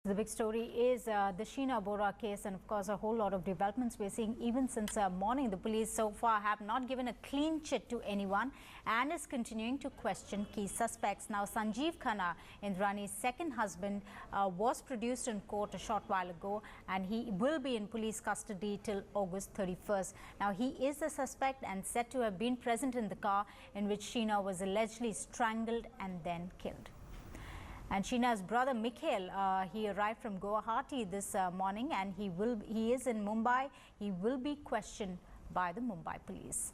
The big story is the Sheena Bora case, and of course a whole lot of developments we're seeing even since morning. The police so far have not given a clean chit to anyone and is continuing to question key suspects. Now Sanjeev Khanna, Indrani's second husband, was produced in court a short while ago, and he will be in police custody till August 31st. Now he is the suspect and said to have been present in the car in which Sheena was allegedly strangled and then killed. And Sheena's brother Mikhail, he arrived from Guwahati this morning, and he is in Mumbai. He will be questioned by the Mumbai police.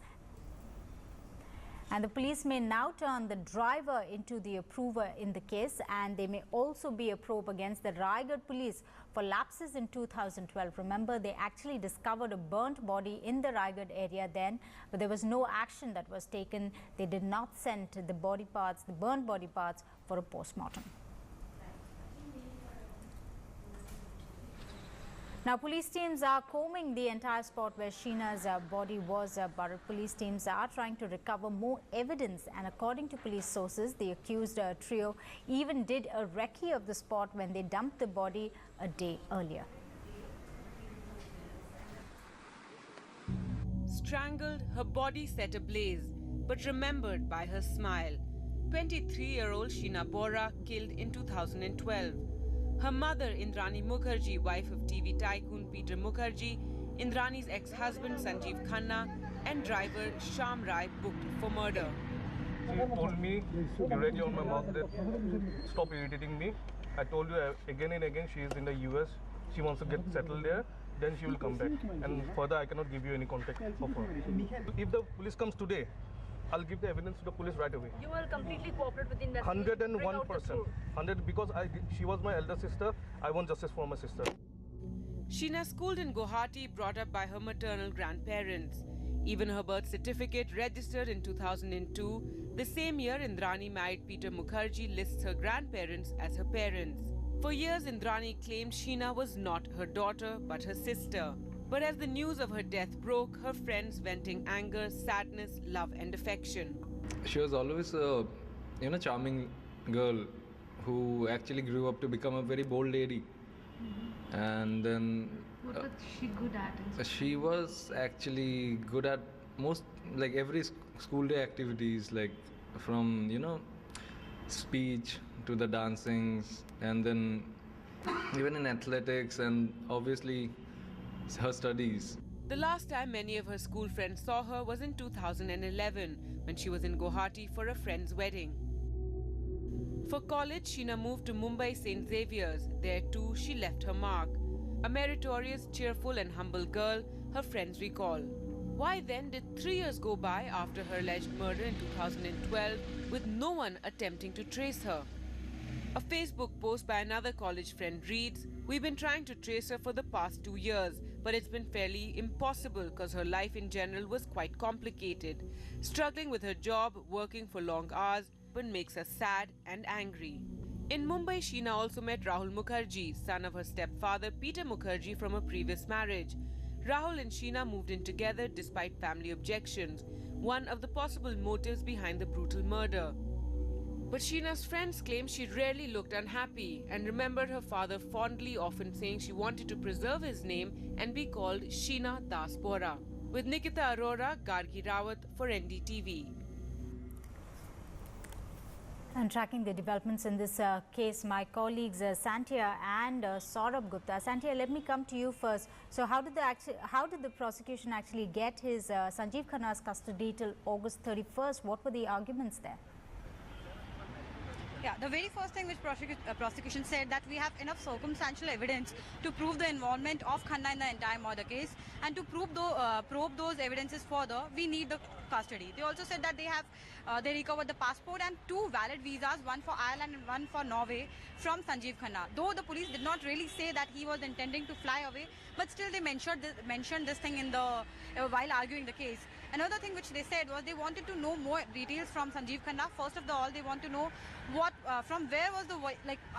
And the police may now turn the driver into the approver in the case, and they may also be a probe against the Raigad police for lapses in 2012. Remember, they actually discovered a burnt body in the Raigad area then, but there was no action that was taken. They did not send the body parts, the burnt body parts, for a post-mortem. Now, police teams are combing the entire spot where Sheena's body was buried. Police teams are trying to recover more evidence, and according to police sources, the accused trio even did a recce of the spot when they dumped the body a day earlier. Strangled, her body set ablaze, but remembered by her smile. 23-year-old Sheena Bora killed in 2012. Her mother, Indrani Mukherjee, wife of TV tycoon Peter Mukherjee, Indrani's ex-husband Sanjeev Khanna, and driver Sham Rai booked for murder. She told me directly on my mouth that stop irritating me. I told you again and again she is in the US. She wants to get settled there. Then she will come back. And further, I cannot give you any contact of her. If the police comes today, I'll give the evidence to the police right away. You will completely cooperate with the investigation? 101%. 100 because she was my elder sister. I want justice for my sister. Sheena schooled in Guwahati, brought up by her maternal grandparents. Even her birth certificate, registered in 2002, the same year Indrani married Peter Mukherjee, lists her grandparents as her parents. For years, Indrani claimed Sheena was not her daughter but her sister. But as the news of her death broke, her friends venting anger, sadness, love and affection. She was always a charming girl who actually grew up to become a very bold lady. And then What was she good at? she was actually good at most, like every school day activities, like from speech to the dancings, and then even in athletics, and obviously her studies. The last time many of her school friends saw her was in 2011 when she was in Guwahati for a friend's wedding. For college, Sheena moved to Mumbai St. Xavier's. There too, she left her mark. A meritorious, cheerful and humble girl, her friends recall. Why then did 3 years go by after her alleged murder in 2012 with no one attempting to trace her? A Facebook post by another college friend reads, "We've been trying to trace her for the past 2 years, but it's been fairly impossible because her life in general was quite complicated. Struggling with her job, working for long hours, but makes us sad and angry." In Mumbai, Sheena also met Rahul Mukherjee, son of her stepfather Peter Mukherjee from a previous marriage. Rahul and Sheena moved in together despite family objections, one of the possible motives behind the brutal murder. But Sheena's friends claim she rarely looked unhappy and remembered her father fondly, often saying she wanted to preserve his name and be called Sheena Das Bora. With Nikita Arora, Gargi Rawat for NDTV. And tracking the developments in this case, my colleagues Santia and Saurabh Gupta. Santia, let me come to you first. So how did the prosecution actually get his Sanjeev Khanna's custody till August 31st? What were the arguments there? Yeah, the very first thing which prosecution said that we have enough circumstantial evidence to prove the involvement of Khanna in the entire murder case, and to probe those evidences further, we need the custody. They also said that they recovered the passport and 2 valid visas, one for Ireland and one for Norway, from Sanjeev Khanna. Though the police did not really say that he was intending to fly away, but still they mentioned this thing in while arguing the case. Another thing which they said was they wanted to know more details from Sanjeev Khanna. First of all, they want to know from where was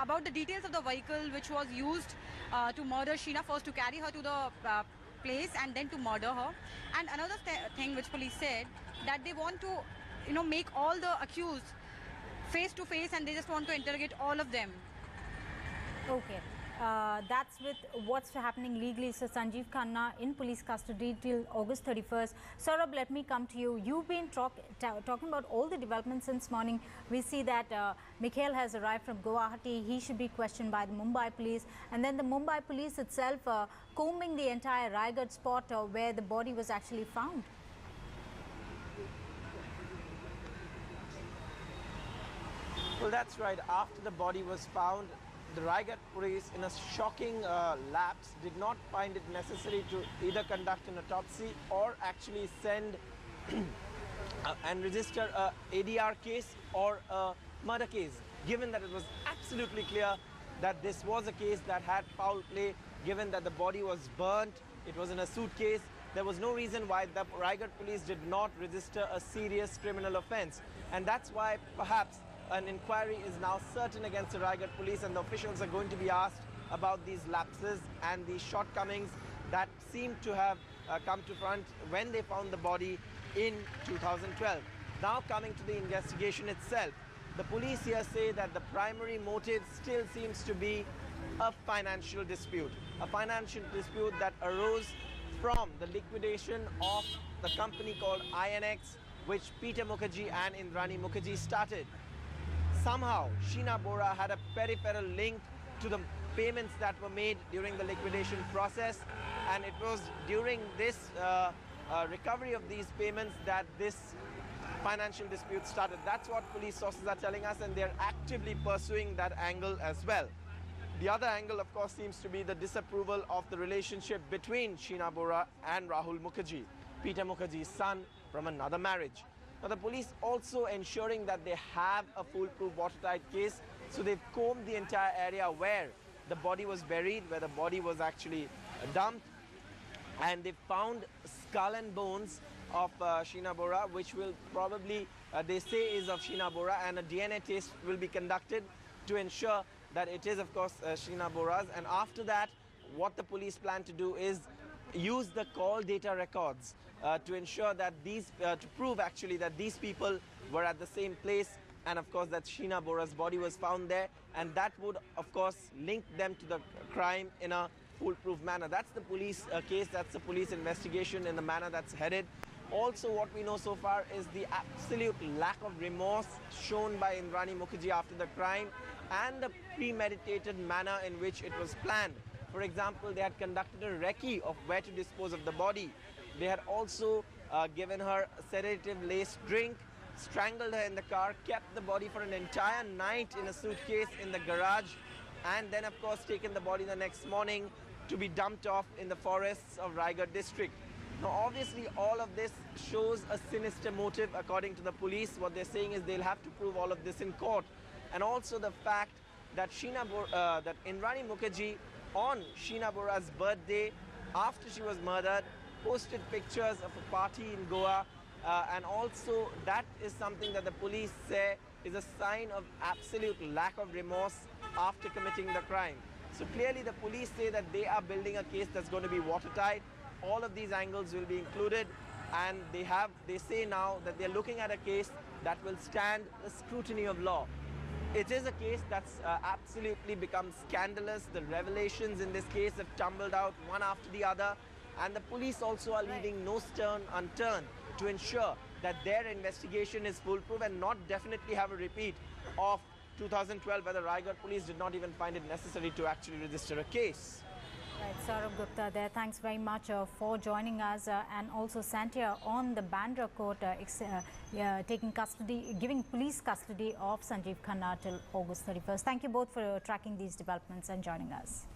about the details of the vehicle which was used to murder Sheena, first to carry her to the place and then to murder her. And another thing which police said that they want to make all the accused face to face, and they just want to interrogate all of them. Okay. That's with what's happening legally. So Sanjeev Khanna in police custody till August 31st. Saurabh, let me come to you. You've been talking about all the developments since morning. We see that Mikhail has arrived from Guwahati. He should be questioned by the Mumbai police. And then the Mumbai police itself combing the entire Raigad spot where the body was actually found. Well, that's right. After the body was found, the Raigad police, in a shocking lapse, did not find it necessary to either conduct an autopsy or actually send and register a ADR case or a murder case, given that it was absolutely clear that this was a case that had foul play, given that the body was burnt, it was in a suitcase. There was no reason why the Raigad police did not register a serious criminal offense. And that's why perhaps an inquiry is now certain against the Raigad police, and the officials are going to be asked about these lapses and these shortcomings that seem to have come to front when they found the body in 2012. Now coming to the investigation itself, the police here say that the primary motive still seems to be a financial dispute that arose from the liquidation of the company called INX, which Peter Mukherjee and Indrani Mukherjee started. Somehow, Sheena Bora had a peripheral link to the payments that were made during the liquidation process, and it was during this recovery of these payments that this financial dispute started. That's what police sources are telling us, and they're actively pursuing that angle as well. The other angle, of course, seems to be the disapproval of the relationship between Sheena Bora and Rahul Mukherjee, Peter Mukherjee's son from another marriage. Now, the police also ensuring that they have a foolproof watertight case, so they've combed the entire area where the body was buried, where the body was actually dumped, and they found skull and bones of Sheena Bora, which will probably, they say, is of Sheena Bora, and a DNA test will be conducted to ensure that it is, of course, Sheena Bora's. And after that, what the police plan to do is use the call data records to ensure that these, to prove actually that these people were at the same place, and of course that Sheena Bora's body was found there, and that would of course link them to the crime in a foolproof manner. That's the police case, that's the police investigation in the manner that's headed. Also, what we know so far is the absolute lack of remorse shown by Indrani Mukherjee after the crime, and the premeditated manner in which it was planned. For example, they had conducted a recce of where to dispose of the body. They had also given her a sedative-laced drink, strangled her in the car, kept the body for an entire night in a suitcase in the garage, and then, of course, taken the body the next morning to be dumped off in the forests of Raigad district. Now, obviously, all of this shows a sinister motive, according to the police. What they're saying is they'll have to prove all of this in court. And also the fact that that Indrani Mukherjee, on Sheena Bora's birthday, after she was murdered, posted pictures of a party in Goa, and also that is something that the police say is a sign of absolute lack of remorse after committing the crime. So clearly the police say that they are building a case that's going to be watertight. All of these angles will be included, and they say now that they're looking at a case that will stand the scrutiny of law. It is a case that's absolutely become scandalous. The revelations in this case have tumbled out one after the other, and the police also are leaving no stone unturned to ensure that their investigation is foolproof and not definitely have a repeat of 2012, where the Raigad police did not even find it necessary to actually register a case. Right, Saurabh Gupta there. Thanks very much for joining us, and also Santia on the Bandra court taking custody, giving police custody of Sanjeev Khanna till August 31st. Thank you both for tracking these developments and joining us.